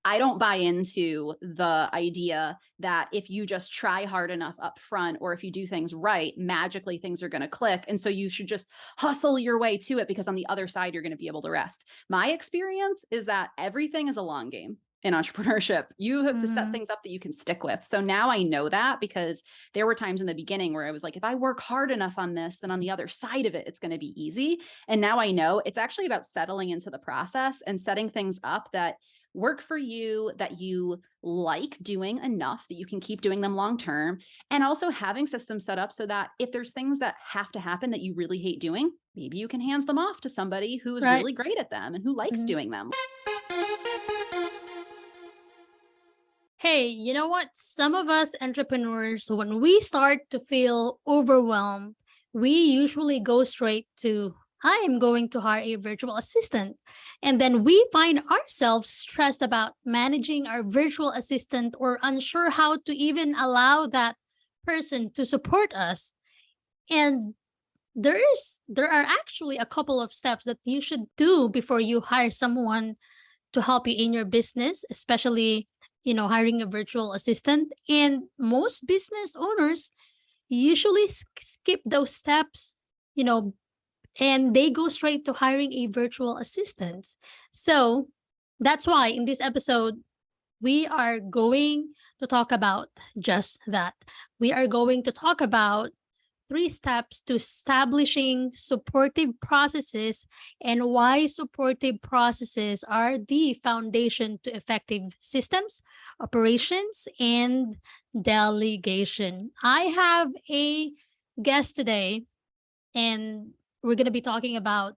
I don't buy into the idea that if you just try hard enough up front, or if you do things right, magically things are going to click. And so you should just hustle your way to it, because on the other side, you're going to be able to rest. My experience is that everything is a long game in entrepreneurship. You have to set things up that you can stick with. So now I know that, because there were times in the beginning where I was like, if I work hard enough on this, then on the other side of it, it's going to be easy. And now I know it's actually about settling into the process and setting things up that work for you, that you like doing enough that you can keep doing them long term, and also having systems set up so that if there's things that have to happen that you really hate doing, maybe you can hands them off to somebody who is Right. really great at them and who likes doing them. Hey, you know what? Some of us entrepreneurs, when we start to feel overwhelmed, we usually go straight to, I am going to hire a virtual assistant. And then we find ourselves stressed about managing our virtual assistant or unsure how to even allow that person to support us. And there are actually a couple of steps that you should do before you hire someone to help you in your business, especially, hiring a virtual assistant. And most business owners usually skip those steps, you know, and they go straight to hiring a virtual assistant. So that's why in this episode, we are going to talk about just that. We are going to talk about 3 steps to establishing supportive processes and why supportive processes are the foundation to effective systems, operations, and delegation. I have a guest today, and we're going to be talking about,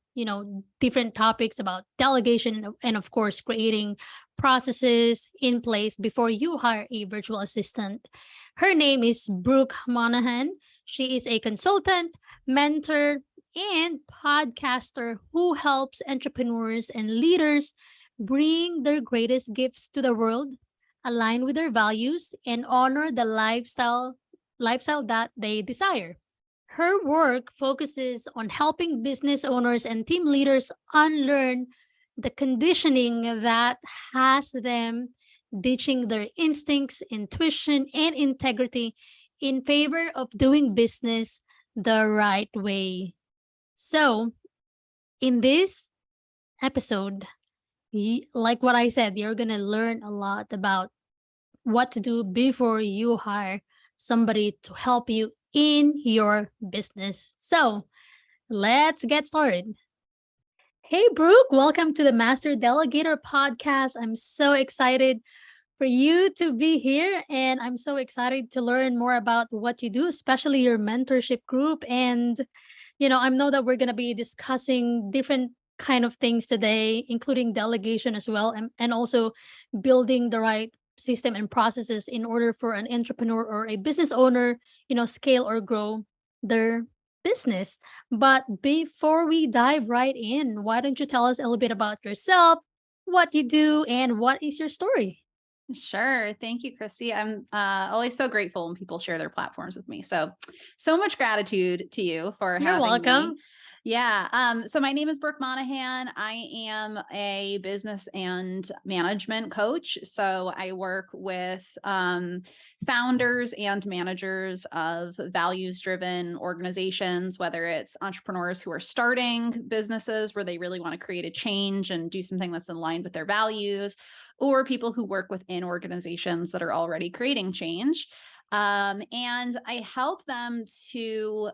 different topics about delegation and of course, creating processes in place before you hire a virtual assistant. Her name is Brooke Monaghan. She is a consultant, mentor, and podcaster who helps entrepreneurs and leaders bring their greatest gifts to the world, align with their values, and honor the lifestyle that they desire. Her work focuses on helping business owners and team leaders unlearn the conditioning that has them ditching their instincts, intuition, and integrity in favor of doing business the right way. So, in this episode, like what I said, you're going to learn a lot about what to do before you hire somebody to help you in your business. So, let's get started. Hey, Brooke, welcome to the Master Delegator Podcast. I'm so excited for you to be here, and I'm so excited to learn more about what you do, especially your mentorship group. And, I know that we're going to be discussing different kind of things today, including delegation as well, and also building the right system and processes in order for an entrepreneur or a business owner, scale or grow their business. But before we dive right in, why don't you tell us a little bit about yourself, what you do, and what is your story? Sure. Thank you, Chrissy. I'm always so grateful when people share their platforms with me. So much gratitude to you for You're having welcome. me. Yeah. So my name is Brooke Monaghan. I am a business and management coach. So I work with founders and managers of values-driven organizations, whether it's entrepreneurs who are starting businesses where they really want to create a change and do something that's in line with their values, or people who work within organizations that are already creating change. And I help them to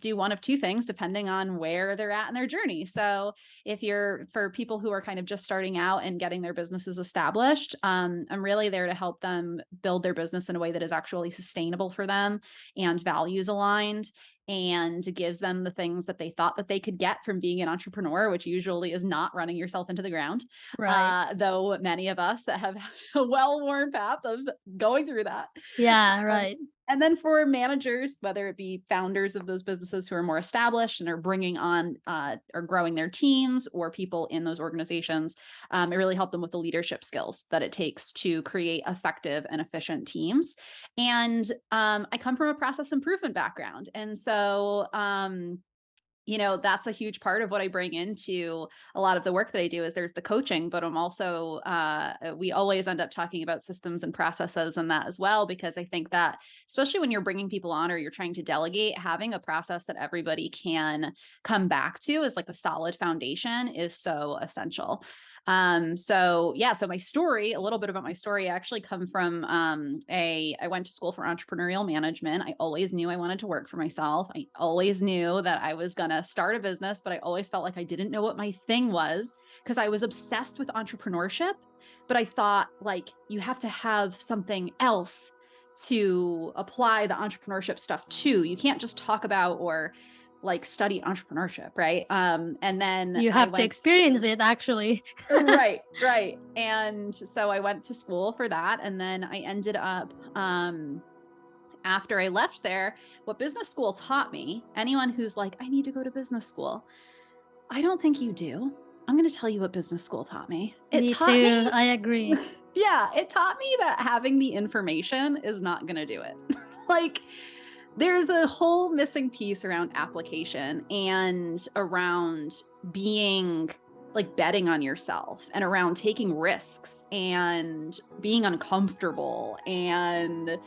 do one of two things depending on where they're at in their journey. So for people who are kind of just starting out and getting their businesses established, I'm really there to help them build their business in a way that is actually sustainable for them and values aligned, and gives them the things that they thought that they could get from being an entrepreneur, which usually is not running yourself into the ground. Right. Though many of us have a well-worn path of going through that. Yeah, Um, right. and then for managers, whether it be founders of those businesses who are more established and are bringing on or growing their teams, or people in those organizations, I really help them with the leadership skills that it takes to create effective and efficient teams. And I come from a process improvement background. And so that's a huge part of what I bring into a lot of the work that I do is there's the coaching, but I'm also, we always end up talking about systems and processes and that as well, because I think that especially when you're bringing people on or you're trying to delegate, having a process that everybody can come back to is like a solid foundation is so essential. So my story, a little bit about my story, I actually come from I went to school for entrepreneurial management. I always knew I wanted to work for myself. I always knew that I was going to start a business, but I always felt like I didn't know what my thing was because I was obsessed with entrepreneurship. But I thought like you have to have something else to apply the entrepreneurship stuff to. You can't just talk about or like study entrepreneurship, right? And then You I have to went experience it actually. right, right. And so I went to school for that. And then I ended up, after I left there, what business school taught me, anyone who's like, I need to go to business school, I don't think you do. I'm going to tell you what business school taught me. It Me taught too. me, I agree. yeah, it taught me that having the information is not going to do it. Like, there's a whole missing piece around application and around being like betting on yourself and around taking risks and being uncomfortable and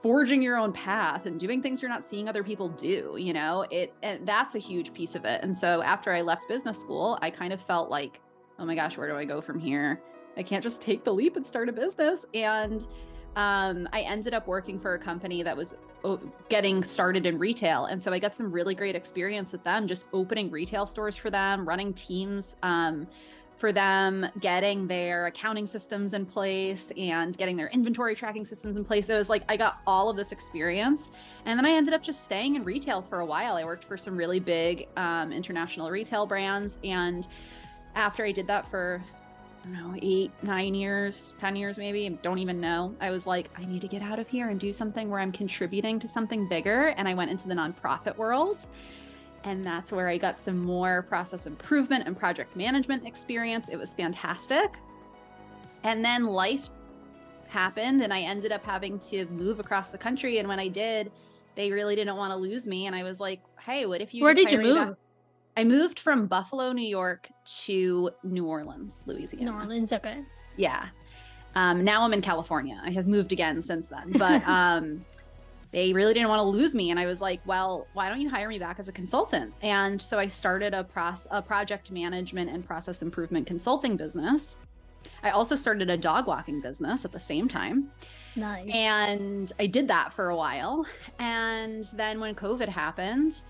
forging your own path and doing things you're not seeing other people do, and that's a huge piece of it. And so after I left business school, I kind of felt like, oh my gosh, where do I go from here? I can't just take the leap and start a business. And I ended up working for a company that was getting started in retail. And so I got some really great experience with them, just opening retail stores for them, running teams for them, getting their accounting systems in place and getting their inventory tracking systems in place. So it was like I got all of this experience. And then I ended up just staying in retail for a while. I worked for some really big international retail brands. And after I did that for, I don't know, 8, 9 years, 10 years, maybe, don't even know. I was like, I need to get out of here and do something where I'm contributing to something bigger. And I went into the nonprofit world. And that's where I got some more process improvement and project management experience. It was fantastic. And then life happened and I ended up having to move across the country. And when I did, they really didn't want to lose me. And I was like, hey, what if you Where just did you hire me back? move? I moved from Buffalo, New York to New Orleans, New Louisiana. Orleans, okay. Yeah. Now I'm in California. I have moved again since then, but they really didn't want to lose me. And I was like, well, why don't you hire me back as a consultant? And so I started a project management and process improvement consulting business. I also started a dog walking business at the same time. Nice. And I did that for a while. And then when COVID happened,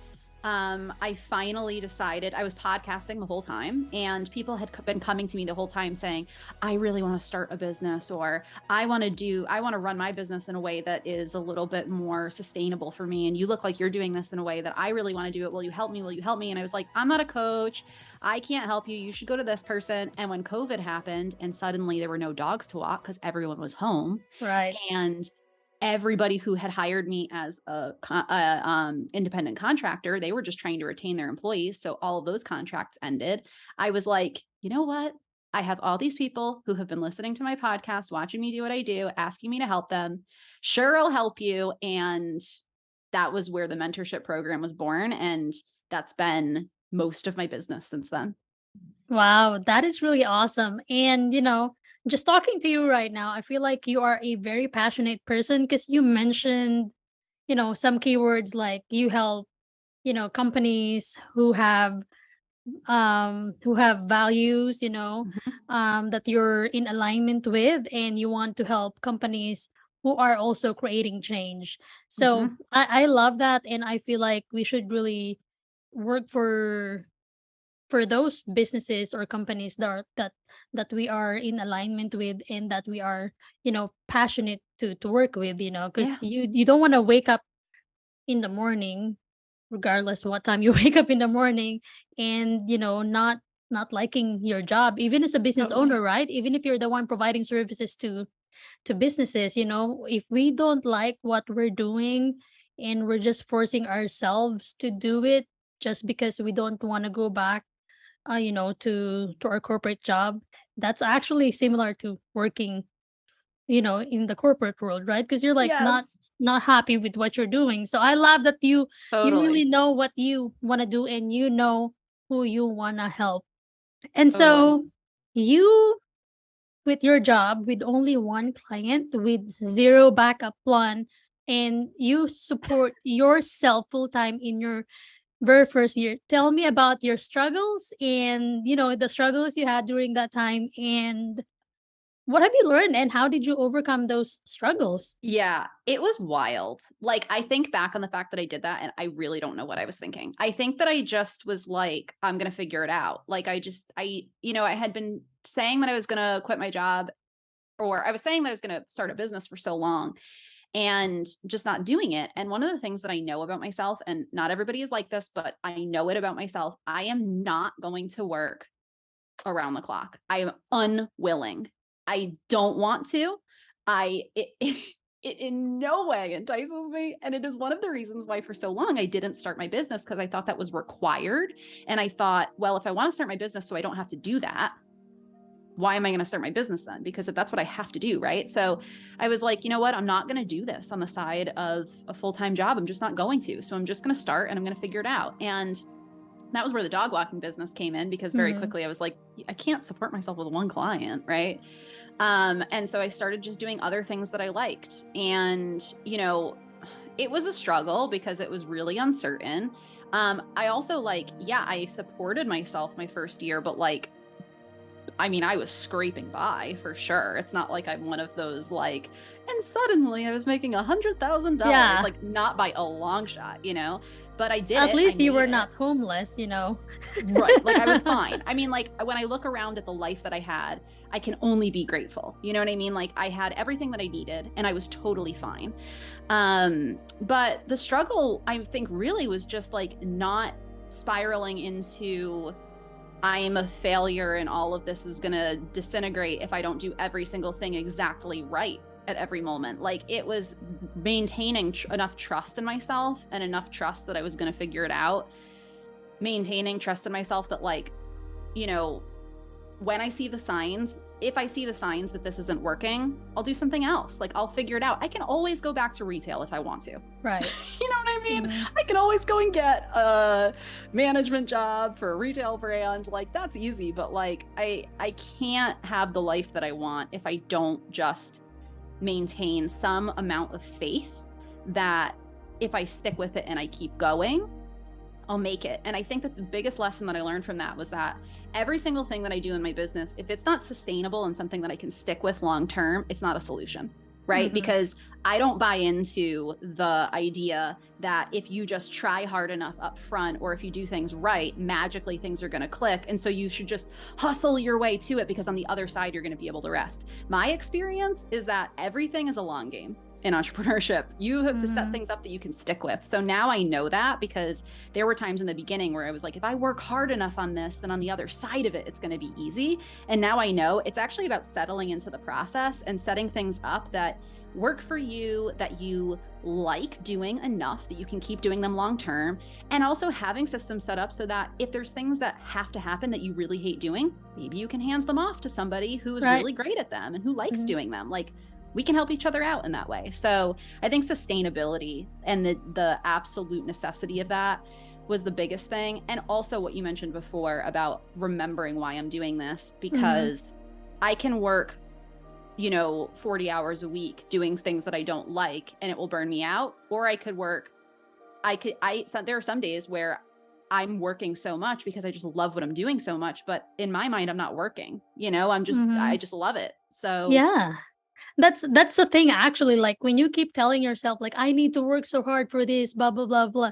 I finally decided, I was podcasting the whole time and people had been coming to me the whole time saying, I really want to start a business, or I want to run my business in a way that is a little bit more sustainable for me. And you look like you're doing this in a way that I really want to do it. Will you help me? Will you help me? And I was like, I'm not a coach. I can't help you. You should go to this person. And when COVID happened and suddenly there were no dogs to walk because everyone was home. Right. And everybody who had hired me as a independent contractor, they were just trying to retain their employees. So all of those contracts ended. I was like, you know what? I have all these people who have been listening to my podcast, watching me do what I do, asking me to help them. Sure, I'll help you. And that was where the mentorship program was born. And that's been most of my business since then. Wow, that is really awesome. And, just talking to you right now, I feel like you are a very passionate person because you mentioned, some keywords like you help, companies who have values, Mhm, that you're in alignment with, and you want to help companies who are also creating change. So mhm. I love that. And I feel like we should really work for those businesses or companies that we are in alignment with, and that we are passionate to work with, Yeah, because you don't want to wake up in the morning, regardless what time you wake up in the morning, and not liking your job, even as a business owner, totally. right? Even if you're the one providing services to businesses, if we don't like what we're doing and we're just forcing ourselves to do it just because we don't want to go back to our corporate job, that's actually similar to working in the corporate world, right? Because you're like not Yes, not happy with what you're doing. So I love that you really totally. know what you want to do, and you know who you want to help. And Totally. so you, with your job, with only one client, with zero backup plan, and you support yourself full time in your very first year. Tell me about your struggles, and the struggles you had during that time, and what have you learned, and how did you overcome those struggles? Yeah, it was wild. Like, I think back on the fact that I did that and I really don't know what I was thinking. I think that I just was like, I'm going to figure it out. Like, I had been saying that I was going to quit my job, or I was saying that I was going to start a business for so long and just not doing it. And one of the things that I know about myself, and not everybody is like this, but I know it about myself, I am not going to work around the clock. I am unwilling. I don't want to. It in no way entices me. And it is one of the reasons why for so long I didn't start my business, because I thought that was required. And I thought, well, if I want to start my business so I don't have to do that, why am I going to start my business then? Because if that's what I have to do, right? So I was like, you know what? I'm not going to do this on the side of a full-time job. I'm just not going to. So I'm just going to start and I'm going to figure it out. And that was where the dog walking business came in, because very Mhm. quickly I was like, I can't support myself with one client, right? And so I started just doing other things that I liked. And, it was a struggle because it was really uncertain. I also I supported myself my first year, but I mean, I was scraping by for sure. It's not like I'm one of those and suddenly I was making $100,000, Yeah. like not by a long shot, but I did At it. I least you made were it. not homeless. Right. Like I was fine. I mean, when I look around at the life that I had, I can only be grateful. You know what I mean? Like I had everything that I needed and I was totally fine. But the struggle, I think, really was just like not spiraling into I'm a failure and all of this is going to disintegrate if I don't do every single thing exactly right at every moment. Like it was maintaining enough trust in myself and enough trust that I was going to figure it out, maintaining trust in myself that you know, when I see the signs, if I see the signs that this isn't working, I'll do something else. Like I'll figure it out. I can always go back to retail if I want to. Right. You know what I mean? Mhm. I can always go and get a management job for a retail brand. Like that's easy, but I can't have the life that I want if I don't just maintain some amount of faith that if I stick with it and I keep going, I'll make it. And I think that the biggest lesson that I learned from that was that every single thing that I do in my business, if it's not sustainable and something that I can stick with long term, it's not a solution, right? Mhm. Because I don't buy into the idea that if you just try hard enough up front, or if you do things right, magically things are going to click. And so you should just hustle your way to it, because on the other side, you're going to be able to rest. My experience is that everything is a long game in entrepreneurship. You have to set Mhm. things up that you can stick with. So now I know that, because there were times in the beginning where I was like, if I work hard enough on this, then on the other side of it, it's going to be easy. And now I know it's actually about settling into the process and setting things up that work for you, that you like doing enough that you can keep doing them long term, and also having systems set up so that if there's things that have to happen that you really hate doing, maybe you can hands them off to somebody who is Right. really great at them and who likes Mhm. doing them. Like we can help each other out in that way. So I think sustainability and the absolute necessity of that was the biggest thing. And also what you mentioned before about remembering why I'm doing this, Mhm. because I can work 40 hours a week doing things that I don't like and it will burn me out. Or I could work, there are some days where I'm working so much because I just love what I'm doing so much. But in my mind, I'm not working, I Mhm. just love it. So Yeah. That's the thing, actually. Like when you keep telling yourself, like, I need to work so hard for this, blah blah blah blah.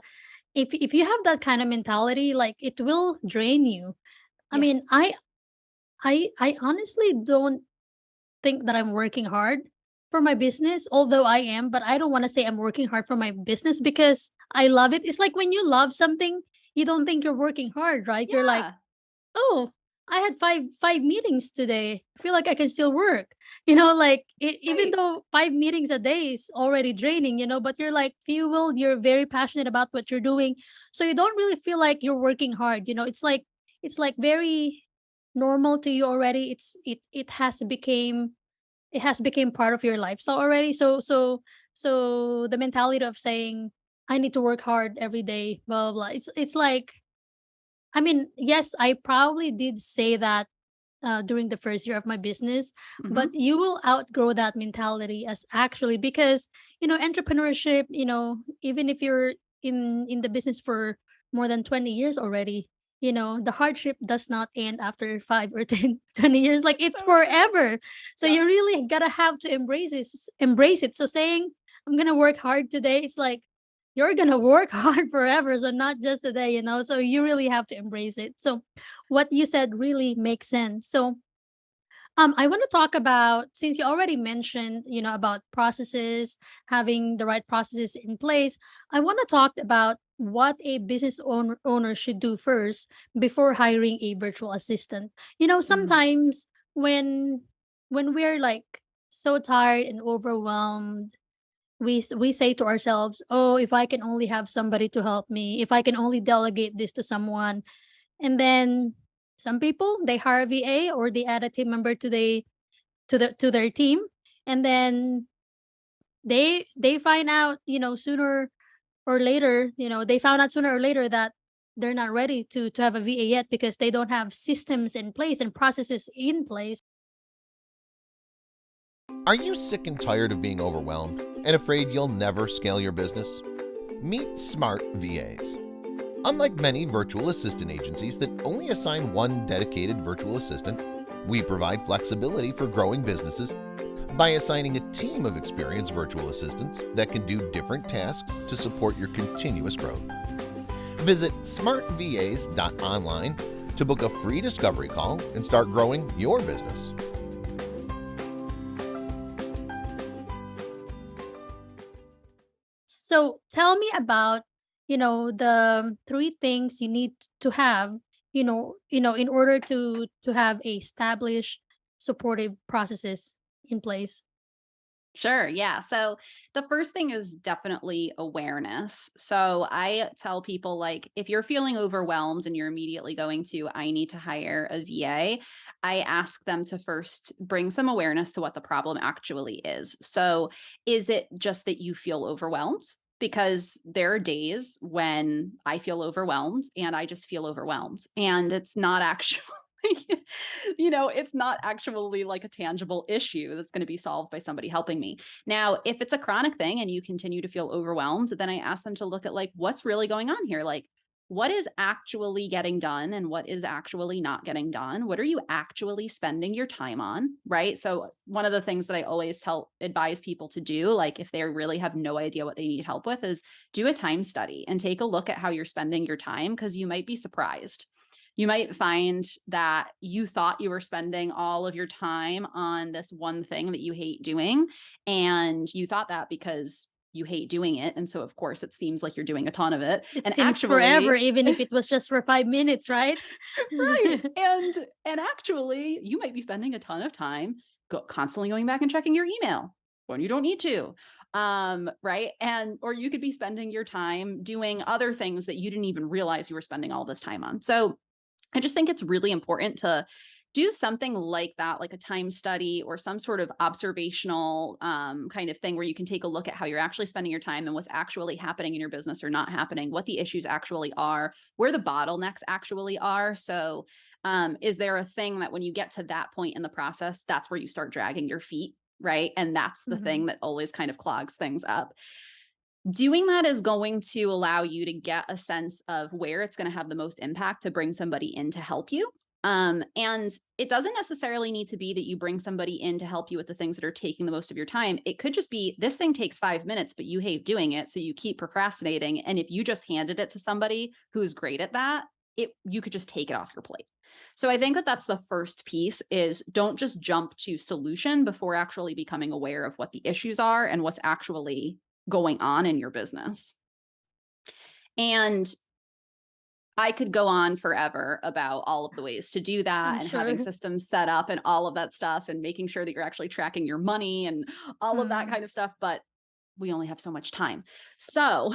If you have that kind of mentality, like, it will drain you. I yeah. mean, I honestly don't think that I'm working hard for my business, although I am, but I don't want to say I'm working hard for my business because I love it. It's like when you love something, you don't think you're working hard, right? You're like, Yeah. "Oh, I had five meetings today. I feel like I can still work." Like even Right. though 5 meetings a day is already draining, but you're like fueled, you're very passionate about what you're doing. So you don't really feel like you're working hard. It's like very normal to you already. It has became it has become part of your lifestyle already. So the mentality of saying I need to work hard every day, blah blah blah. It's like, I mean, yes, I probably did say that during the first year of my business, but Hmm. you will outgrow that mentality as actually, because entrepreneurship, even if you're in the business for more than 20 years already, the hardship does not end after 5 or 10, 20 years. Like, it's So true. forever. So Yep. you really gotta have to embrace it. So saying I'm gonna work hard today, it's like you're gonna work hard forever, so not just today, so you really have to embrace it. So what you said really makes sense. So I want to talk about, since you already mentioned, about processes, having the right processes in place. I want to talk about what a business owner should do first before hiring a virtual assistant. Mm. Sometimes when we're like so tired and overwhelmed, we say to ourselves, "Oh, if I can only have somebody to help me, if I can only delegate this to someone." And then some people, they hire a VA or they add a team member to their team, and then they find out, sooner or later, they found out sooner or later that they're not ready to have a VA yet because they don't have systems in place and processes in place. Are you sick and tired of being overwhelmed and afraid you'll never scale your business? Meet Smart VAs. Unlike many virtual assistant agencies that only assign one dedicated virtual assistant, we provide flexibility for growing businesses by assigning a team of experienced virtual assistants that can do different tasks to support your continuous growth. Visit smartvas.online to book a free discovery call and start growing your business. So tell me about, the three things you need to have, in order to have a established supportive processes in place. Sure. Yeah. So the first thing is definitely awareness. So I tell people, like, if you're feeling overwhelmed and you're immediately going to, I need to hire a VA, I ask them to first bring some awareness to what the problem actually is. So is it just that you feel overwhelmed? Because there are days when I feel overwhelmed and I just feel overwhelmed. And it's not actually it's not actually like a tangible issue that's going to be solved by somebody helping me. Now, if it's a chronic thing and you continue to feel overwhelmed, then I ask them to look at, like, what's really going on here? Like, what is actually getting done and what is actually not getting done? What are you actually spending your time on? Right. So, one of the things that I always advise people to do, like if they really have no idea what they need help with, is do a time study and take a look at how you're spending your time, because you might be surprised. You might find that you thought you were spending all of your time on this one thing that you hate doing. And you thought that because you hate doing it. And so, of course, it seems like you're doing a ton of it. It And seems forever, actually, even if it was just for 5 minutes, right? right. And actually, you might be spending a ton of time constantly going back and checking your email when you don't need to. Right. And or you could be spending your time doing other things that you didn't even realize you were spending all this time on. So I just think it's really important to do something like that, like a time study or some sort of observational kind of thing where you can take a look at how you're actually spending your time and what's actually happening in your business or not happening, what the issues actually are, where the bottlenecks actually are. So, is there a thing that when you get to that point in the process, that's where you start dragging your feet? Right. And that's the thing Mhm. that always kind of clogs things up. Doing that is going to allow you to get a sense of where it's going to have the most impact to bring somebody in to help you. And it doesn't necessarily need to be that you bring somebody in to help you with the things that are taking the most of your time. It could just be this thing takes 5 minutes, but you hate doing it. So you keep procrastinating. And if you just handed it to somebody who's great at that, you could just take it off your plate. So I think that that's the first piece, is don't just jump to solution before actually becoming aware of what the issues are and what's actually going on in your business. And I could go on forever about all of the ways to do I'm that and having sure. systems set up and all of that stuff and making sure that you're actually tracking your money and all of that Mm. kind of stuff. But we only have so much time. So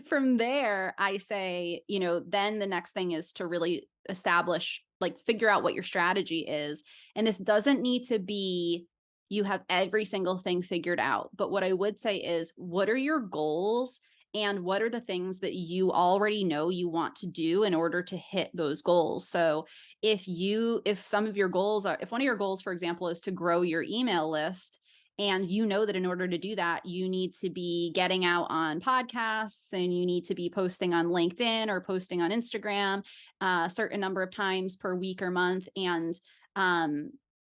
from there, I say, then the next thing is to really establish like figure out what your strategy is. And this doesn't need to be you have every single thing figured out. But what I would say is, what are your goals and what are the things that you already know you want to do in order to hit those goals? So if some of your goals are, if one of your goals, for example, is to grow your email list, and you know that in order to do that, you need to be getting out on podcasts and you need to be posting on LinkedIn or posting on Instagram a certain number of times per week or month. And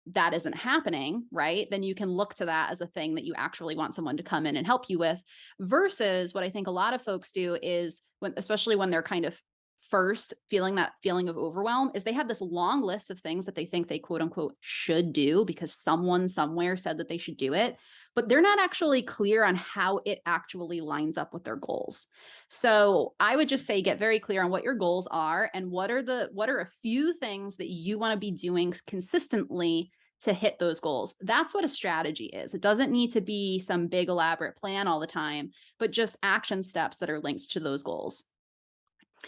that isn't happening, right? Then you can look to that as a thing that you actually want someone to come in and help you with, versus what I think a lot of folks do is especially when they're kind of first feeling that feeling of overwhelm, is they have this long list of things that they think they quote unquote should do because someone somewhere said that they should do it, but they're not actually clear on how it actually lines up with their goals. So I would just say, get very clear on what your goals are and what are a few things that you want to be doing consistently to hit those goals. That's what a strategy is. It doesn't need to be some big elaborate plan all the time, but just action steps that are linked to those goals.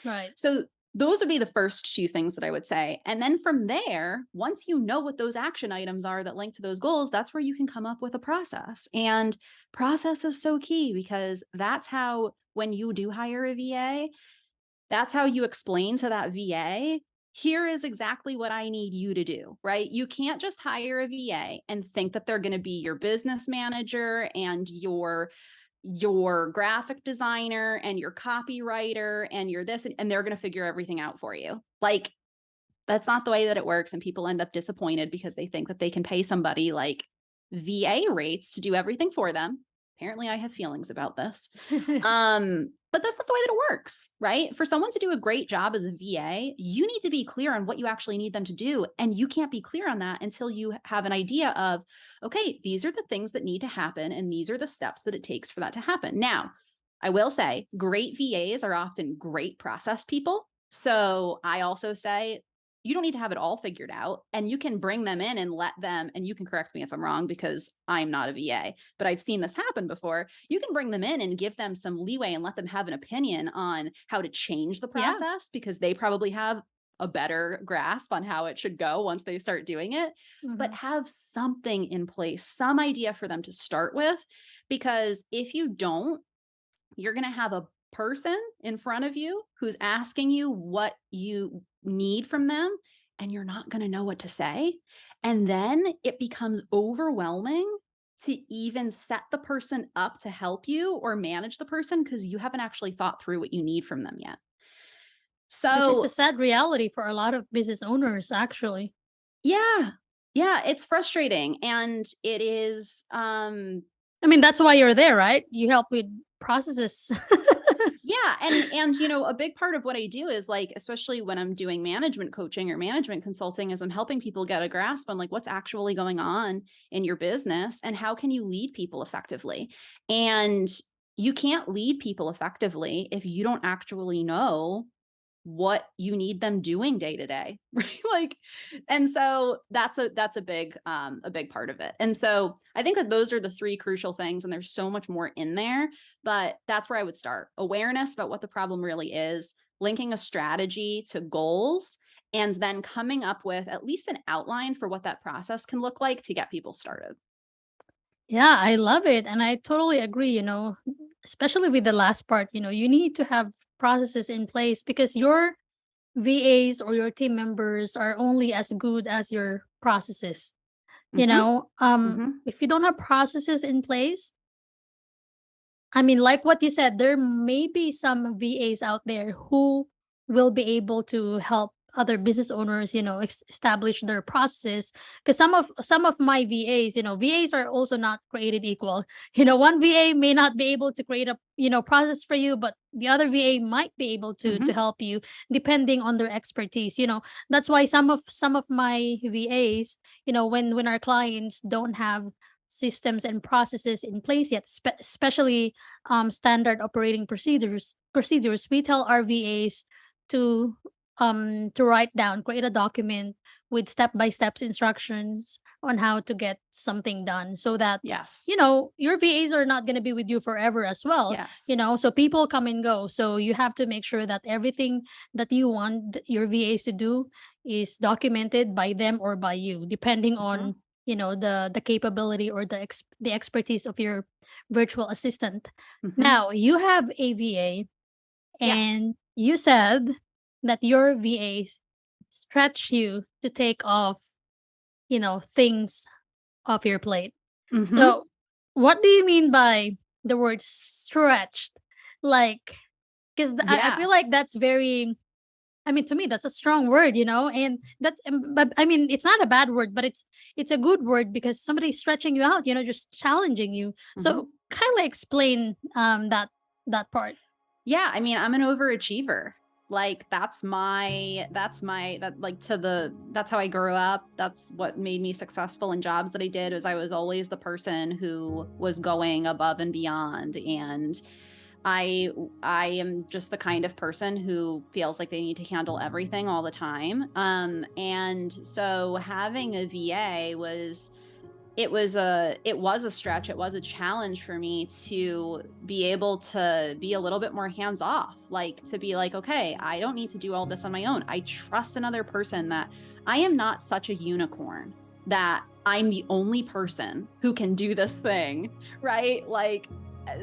Right. So those would be the first two things that I would say. And then from there, once you know what those action items are that link to those goals, that's where you can come up with a process. And process is so key, because that's how, when you do hire a VA, that's how you explain to that VA, here is exactly what I need you to do, right? You can't just hire a VA and think that they're going to be your business manager and your graphic designer and your copywriter and your this, and they're going to figure everything out for you. Like, that's not the way that it works. And people end up disappointed because they think that they can pay somebody like VA rates to do everything for them. Apparently I have feelings about this. But that's not the way that it works, right? For someone to do a great job as a VA, you need to be clear on what you actually need them to do. And you can't be clear on that until you have an idea of, okay, these are the things that need to happen, and these are the steps that it takes for that to happen. Now, I will say great VAs are often great process people. So I also say, you don't need to have it all figured out, and you can bring them in and let them, and you can correct me if I'm wrong because I'm not a VA, but I've seen this happen before. You can bring them in and give them some leeway and let them have an opinion on how to change the Yeah. process, because they probably have a better grasp on how it should go once they start doing it. But Mhm. have something in place, some idea for them to start with, because if you don't, you're going to have a person in front of you who's asking you what you need from them, and you're not going to know what to say. And then it becomes overwhelming to even set the person up to help you or manage the person, because you haven't actually thought through what you need from them yet. Which is a So, sad reality for a lot of business owners, actually. yeah. Yeah, it's frustrating, and it is I mean, that's why you're there, right? You help with processes. yeah, and you know, a big part of what I do is, like, especially when I'm doing management coaching or management consulting, is I'm helping people get a grasp on like what's actually going on in your business and how can you lead people effectively. And you can't lead people effectively if you don't actually know what you need them doing day to day, right? Like, and so that's a big part of it. And so I think that those are the three crucial things, and there's so much more in there, but that's where I would start. Awareness about what the problem really is, linking a strategy to goals, and then coming up with at least an outline for what that process can look like to get people started. Yeah, I love it. And I totally agree, especially with the last part, you need to have processes in place because your VAs or your team members are only as good as your processes. Mm-hmm. Mm-hmm. If you don't have processes in place, I mean, like what you said, there may be some VAs out there who will be able to help other business owners, establish their processes. Because some of my VAs, VAs are also not created equal. One VA may not be able to create a process for you, but the other VA might be able to Mm-hmm. help you depending on their expertise. That's why some of my VAs, when our clients don't have systems and processes in place yet, especially standard operating procedures, we tell our VAs to write down, create a document with step-by-step instructions on how to get something done, so that Yes. your VAs are not going to be with you forever as well. Yes. So people come and go, so you have to make sure that everything that you want your VAs to do is documented by them or by you, depending on the capability or the expertise of your virtual assistant. Mhm. Now you have a VA, Yes. and you said that your VAs stretch you to take off things off your plate. Mhm. So what do you mean by the word stretched? Like, because I Yeah. feel like that's very, I mean, to me, that's a strong word, and that, but I mean, it's not a bad word, but it's a good word because somebody's stretching you out, just challenging you. Mhm. So kind of explain that part. Yeah, I mean, I'm an overachiever. Like that's how I grew up. That's what made me successful in jobs that I did, was I was always the person who was going above and beyond. And I I am just the kind of person who feels like they need to handle everything all the time. And so having a VA was a stretch. It was a challenge for me to be able to be a little bit more hands off, like to be like, okay, I don't need to do all this on my own. I trust another person, that I am not such a unicorn that I'm the only person who can do this thing, right? Like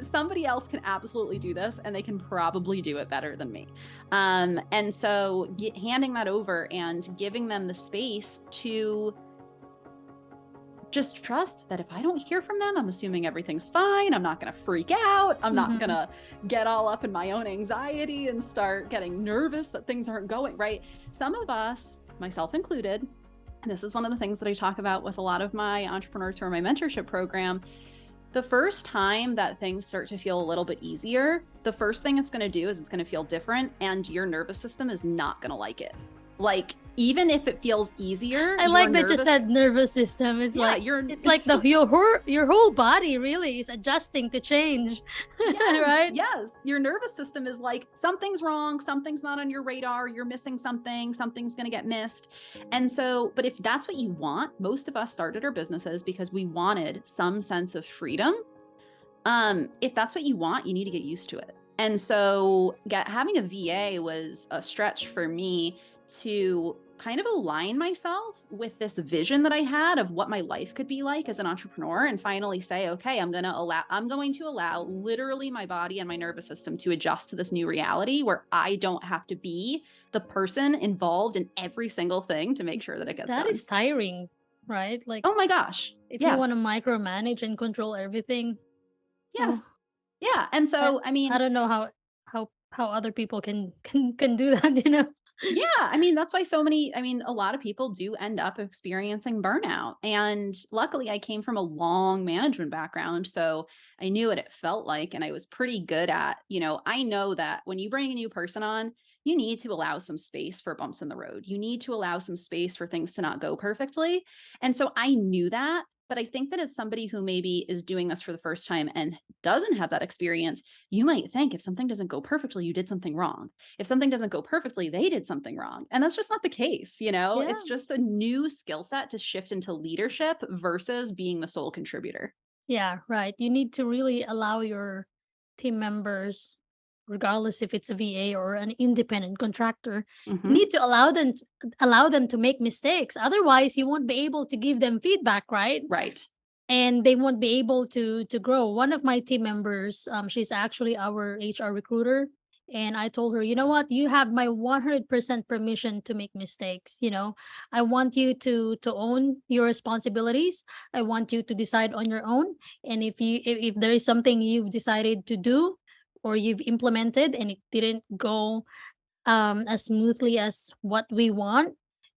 somebody else can absolutely do this and they can probably do it better than me. And so handing that over and giving them the space to just trust that if I don't hear from them, I'm assuming everything's fine. I'm not going to freak out. I'm not going to get all up in my own anxiety and start getting nervous that things aren't going right. Some of us, myself included, and this is one of the things that I talk about with a lot of my entrepreneurs who are my mentorship program. The first time that things start to feel a little bit easier, the first thing it's going to do is it's going to feel different, and your nervous system is not going to like it. Like, even if it feels easier, I like that you said nervous system. It's like it's like your whole body really is adjusting to change. Yes, right? Yes. Your nervous system is like, something's wrong, something's not on your radar, you're missing something, something's going to get missed. And so, but if that's what you want, most of us started our businesses because we wanted some sense of freedom. If that's what you want, you need to get used to it. And so having a VA was a stretch for me to kind of align myself with this vision that I had of what my life could be like as an entrepreneur, and finally say, okay, I'm going to allow literally my body and my nervous system to adjust to this new reality where I don't have to be the person involved in every single thing to make sure that it gets done. That is tiring, right? Like, oh my gosh. If Yes. you want to micromanage and control everything. Yes. Yeah. And so, I mean, I don't know how other people can do that, Yeah. I mean, that's why a lot of people do end up experiencing burnout. And luckily, I came from a long management background. So I knew what it felt like. And I was pretty good at, I know that when you bring a new person on, you need to allow some space for bumps in the road. You need to allow some space for things to not go perfectly. And so I knew that. But I think that as somebody who maybe is doing this for the first time and doesn't have that experience, you might think if something doesn't go perfectly, you did something wrong. If something doesn't go perfectly, they did something wrong. And that's just not the case. Yeah. It's just a new skill set to shift into leadership versus being the sole contributor. Yeah, right. You need to really allow your team members, regardless if it's a VA or an independent contractor, you need to allow them to make mistakes. Otherwise, you won't be able to give them feedback, right? Right. And they won't be able to grow. One of my team members, she's actually our HR recruiter, and I told her, you know what, you have my 100% permission to make mistakes. I want you to own your responsibilities. I want you to decide on your own. And if there is something you've decided to do or you've implemented and it didn't go as smoothly as what we want,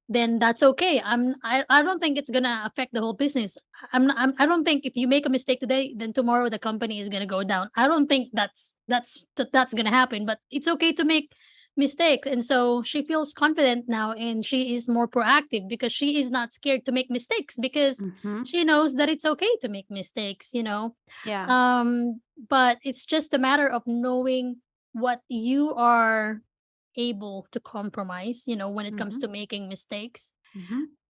then that's okay. I don't think it's gonna affect the whole business. I don't think if you make a mistake today, then tomorrow the company is gonna go down. I don't think that's gonna happen. But it's okay to make mistakes, and so she feels confident now, and she is more proactive because she is not scared to make mistakes because she knows that it's okay to make mistakes. Yeah. But it's just a matter of knowing what you are able to compromise, when it comes to making mistakes.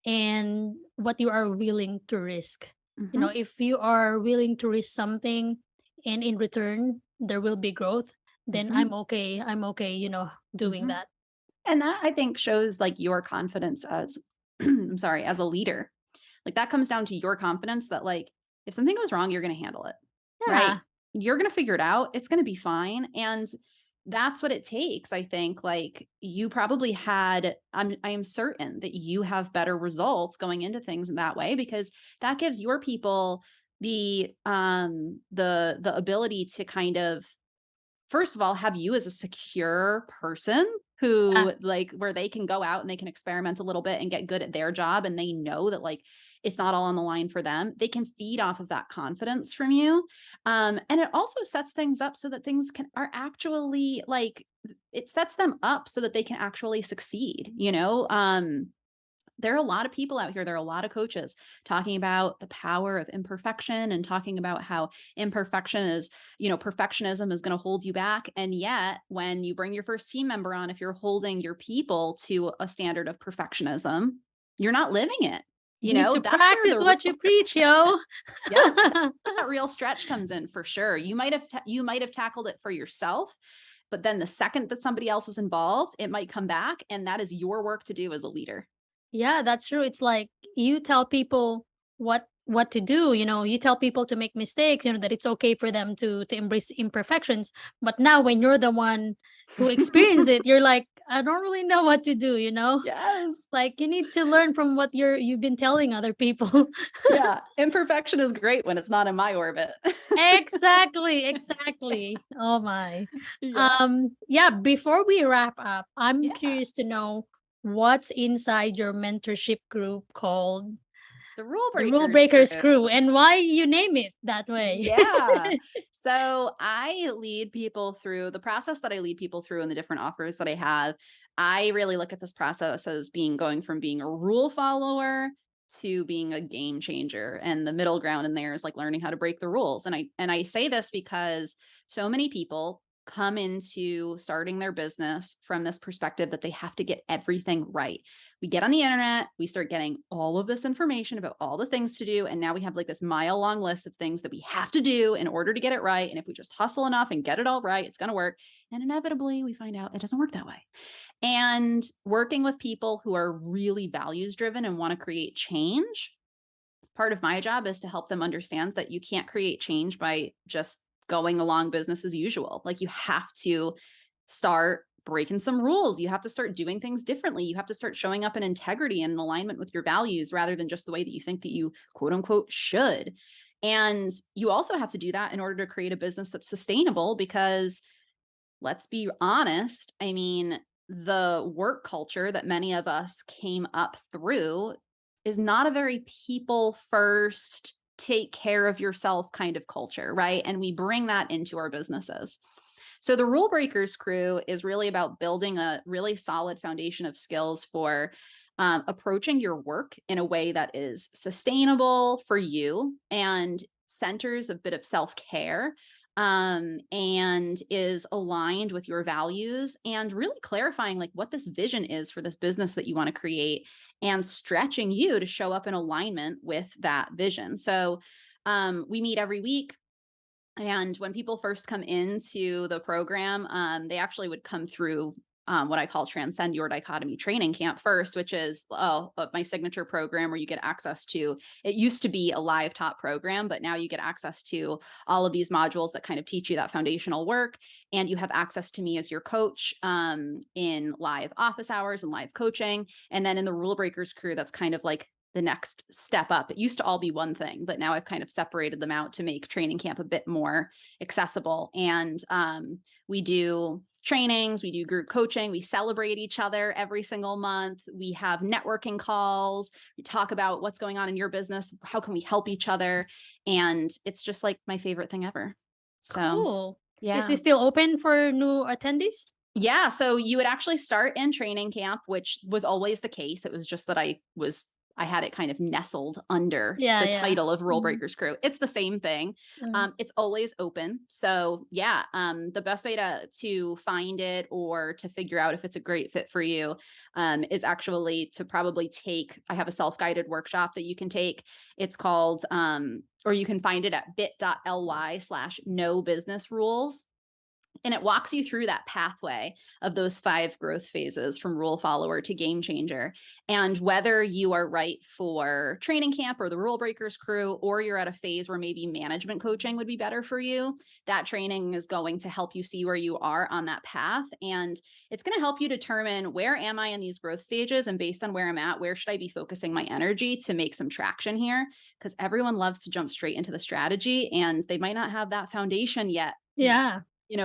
and what you are willing to risk. Mhm. If you are willing to risk something and in return there will be growth, then Mhm. I'm okay doing Mhm. that. And that I think shows like your confidence as I'm sorry, as a leader. Like that comes down to your confidence that like if something goes wrong, you're going to handle it. Right? Yeah. You're going to figure it out. It's going to be fine. And that's what it takes. I think like you probably had I am certain that you have better results going into things in that way because that gives your people the ability to kind of first of all, have you as a secure person Yeah. who like where they can go out and they can experiment a little bit and get good at their job and they know that like it's not all on the line for them. They can feed off of that confidence from you. And it also sets things up so that things are actually like it sets them up so that they can actually succeed, you know? There are a lot of people out here, there are a lot of coaches talking about the power of imperfection and talking about how imperfection is, perfectionism is going to hold you back. And yet, when you bring your first team member on, if you're holding your people to a standard of perfectionism, you're not living it. You need to That's where practice the real what you preach, yo. yeah, that real stretch comes in for sure. You might have tackled it for yourself, but then the second that somebody else is involved, it might come back, and that is your work to do as a leader. Yeah, that's true. It's like you tell people what to do, you tell people to make mistakes, that it's okay for them to embrace imperfections. But now when you're the one who experienced it, you're like, I don't really know what to do. Yes. Like you need to learn from what you've been telling other people. Yeah, imperfection is great when it's not in my orbit. Exactly, exactly. Oh my. Yeah. Yeah, before we wrap up, I'm Yeah. curious to know what's inside your mentorship group called The the Rulebreakers Rulebreakers Crew. Crew, and why you name it that way. Yeah. So I lead people through the process that I lead people through and the different offers that I have. I really look at this process as going from being a rule follower to being a game changer. And the middle ground in there is like learning how to break the rules. And I say this because so many people come into starting their business from this perspective that they have to get everything right. We get on the internet, we start getting all of this information about all the things to do. And now we have like this mile long list of things that we have to do in order to get it right. And if we just hustle enough and get it all right, it's going to work. And inevitably, we find out it doesn't work that way. And working with people who are really values driven and want to create change, part of my job is to help them understand that you can't create change by just going along business as usual. Like you have to start breaking some rules. You have to start doing things differently. You have to start showing up in integrity and in alignment with your values rather than just the way that you think that you quote unquote should. And you also have to do that in order to create a business that's sustainable because let's be honest. I mean, the work culture that many of us came up through is not a very people first, take care of yourself kind of culture, right? And we bring that into our businesses. So the Rule Breakers Crew is really about building a really solid foundation of skills for approaching your work in a way that is sustainable for you and centers a bit of self-care and is aligned with your values and really clarifying like what this vision is for this business that you want to create and stretching you to show up in alignment with that vision. So we meet every week. And when people first come into the program, they actually would come through what I call Transcend Your Dichotomy training camp first, which is my signature program where you get access to, it used to be a live top program, but now you get access to all of these modules that kind of teach you that foundational work. And you have access to me as your coach in live office hours and live coaching. And then in the Rule Breakers Crew, that's kind of like the next step up. It used to all be one thing, but now I've kind of separated them out to make training camp a bit more accessible. And we do trainings, we do group coaching, we celebrate each other every single month. We have networking calls, we talk about what's going on in your business, how can we help each other? And it's just like my favorite thing ever. So, Cool. Is yeah. this still open for new attendees? Yeah. So you would actually start in training camp, which was always the case. It was just that I was I had it kind of nestled under Yeah, the yeah. title of Mhm. Rulebreakers Crew. It's the same thing. It's always open. So yeah, the best way to find it or to figure out if it's a great fit for you is actually to probably take, I have a self-guided workshop that you can take. It's called, or you can find it at bit.ly/no business rules. And it walks you through that pathway of those 5 growth phases from rule follower to game changer. And whether you are right for training camp or the Rule Breakers Crew, or you're at a phase where maybe management coaching would be better for you, that training is going to help you see where you are on that path. And it's going to help you determine, where am I in these growth stages? And based on where I'm at, where should I be focusing my energy to make some traction here? Because everyone loves to jump straight into the strategy, and they might not have that foundation yet, Yeah.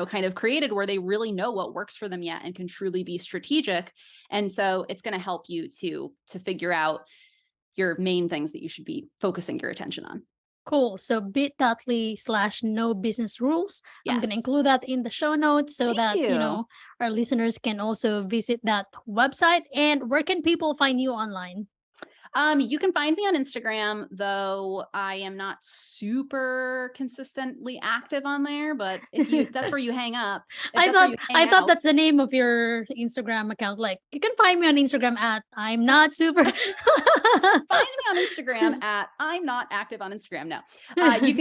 kind of created where they really know what works for them yet and can truly be strategic. And so it's going to help you to figure out your main things that you should be focusing your attention on. Cool. So bit.ly/no business rules. I'm going Yes. to include that in the show notes so Thank that, you. our listeners can also visit that website. And where can people find you online? You can find me on Instagram, though I am not super consistently active on there, but that's where you hang up. If I that's where thought you I hang thought out, that's the name of your Instagram account. Like, you can find me on Instagram at I'm not super. find me on Instagram at I'm not active on Instagram. No, you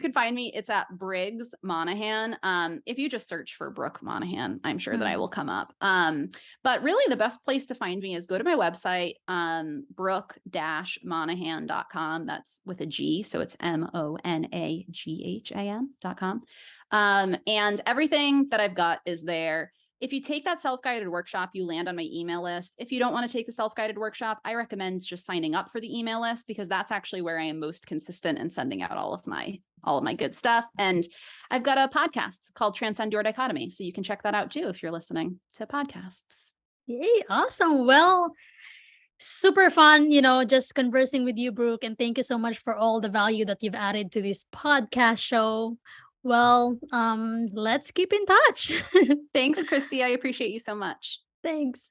can find me. It's at Briggs Monaghan. If you just search for Brooke Monaghan, I'm sure that I will come up. But really the best place to find me is go to my website, brooke-monaghan.com. That's with a G. So it's MONAGHAN.com. And everything that I've got is there. If you take that self-guided workshop, you land on my email list. If you don't want to take the self-guided workshop, I recommend just signing up for the email list, because that's actually where I am most consistent in sending out all of my good stuff. And I've got a podcast called Transcend Your Dichotomy. So you can check that out too if you're listening to podcasts. Yay, awesome. Well, super fun, just conversing with you, Brooke. And thank you so much for all the value that you've added to this podcast show. Well, let's keep in touch. Thanks, Christy. I appreciate you so much. Thanks.